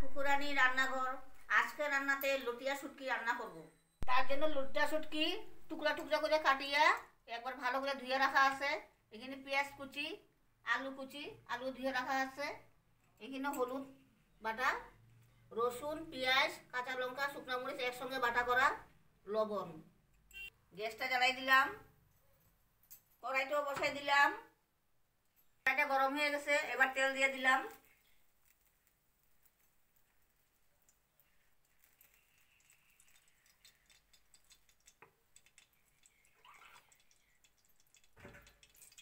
ফুকুরানি রান্নাঘর। আজকে রান্নাতে লটিয়া শুটকি রান্না করব। তার জন্য লটিয়া শুটকি টুকরা টুকরা করে কাটিয়ে একবার ভালো করে ধুয়ে রাখা আছে। এখানে পেঁয়াজ কুচি, আলু ধুয়ে রাখা আছে। এখানে হলুদ বাটা, রসুন, পেঁয়াজ, কাঁচা লঙ্কা, শুকনো মরিচ একসঙ্গে বাটা করা, লবণ। গ্যাসটা জ্বালাই দিলাম, কড়াইটাও বসাই দিলাম। কড়াইটা গরম হয়ে গেছে, এবার তেল দিয়ে দিলাম।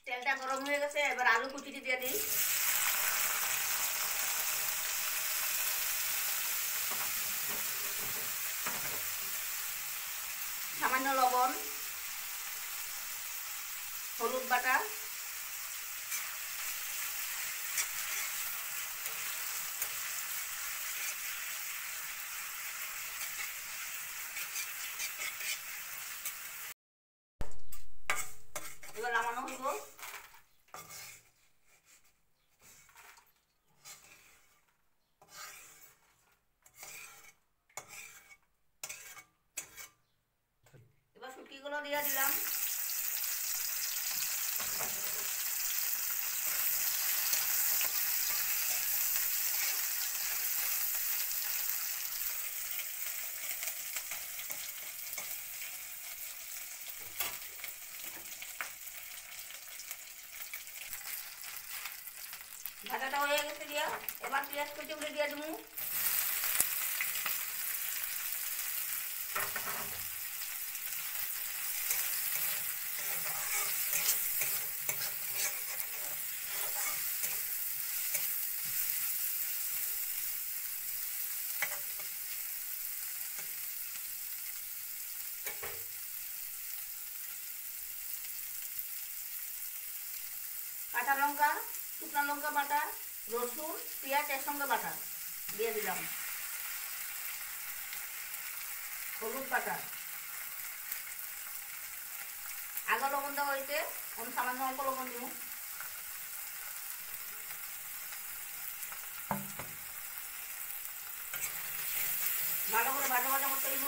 তেলটা গরম হয়ে গেছে, এবার আলু কুচিটি দিয়ে দিই। সামান্য লবণ, হলুদ বাটা, এবার নামানো হইব। এবার শুটকিগুলো দিয়ে দিলাম। ভাজাটা হয়ে গেছে দিয়া, এবার পেঁয়াজ কুচি করে দিয়ে দেবো। কাঁচা লঙ্কা, শুকনো লঙ্কা বাটা, রসুন, পেঁয়াজ একসঙ্গে বাটা দিয়ে দিলাম। হলুদ বাটা, আগে লবণ দেওয়া হয়েছে, সামান্য অল্প লবণ দিব। ভালো করে ভাজা ভাজা করতে দিব।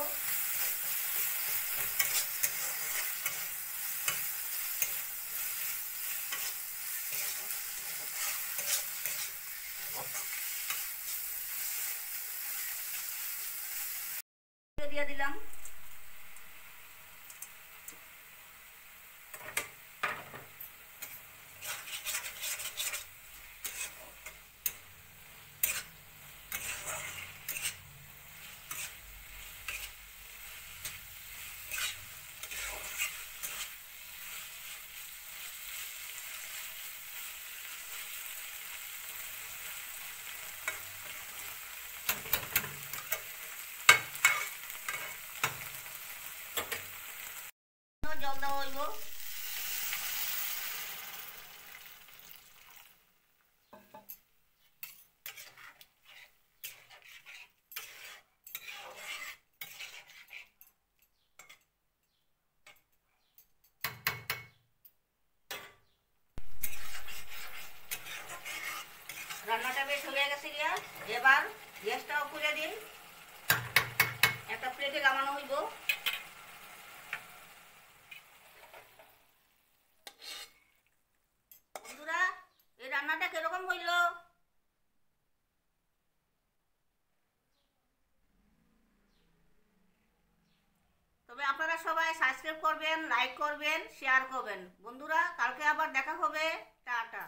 দিয়ে দিলাম। জল দেওয়া হইব। রান্নাটা বেশ হয়ে গেছে গিয়া, এবার গ্যাসটাও খুলে দিন। একটা প্লেটে নামানো হইব। বন্ধুরা, এই রান্নাটা কিরকম হইল? তবে আপনারা সবাই সাবস্ক্রাইব করবেন, লাইক করবেন, শেয়ার করবেন। বন্ধুরা, কালকে আবার দেখা হবে। টাটা।